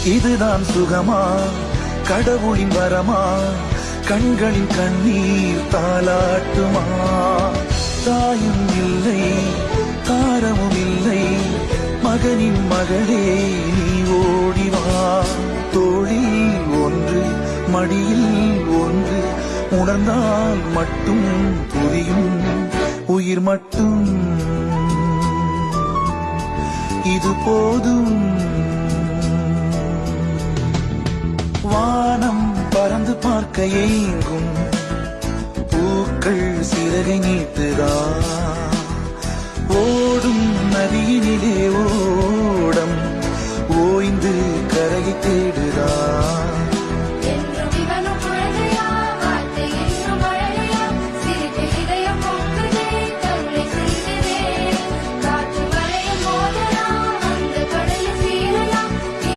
இதுதான் சுகமா கடவுளின் வரமா கண்களின் கண்ணீர் தாலாட்டுமா தாயும் இல்லை தாரமும் இல்லை மகனின் மகளே நீ ஓடிவா தோளில் ஒன்று மடியில் ஒன்று உணர்ந்தால் மட்டும் புரியும் உயிர் மட்டும் இது போதும் வானம் பறந்து பார்க்க ஏங்கும் பூக்கள் சிறகை நீட்டுதா ஓடும் நதியினிலே ஓடம் ஓய்ந்து கரையை தேடுதா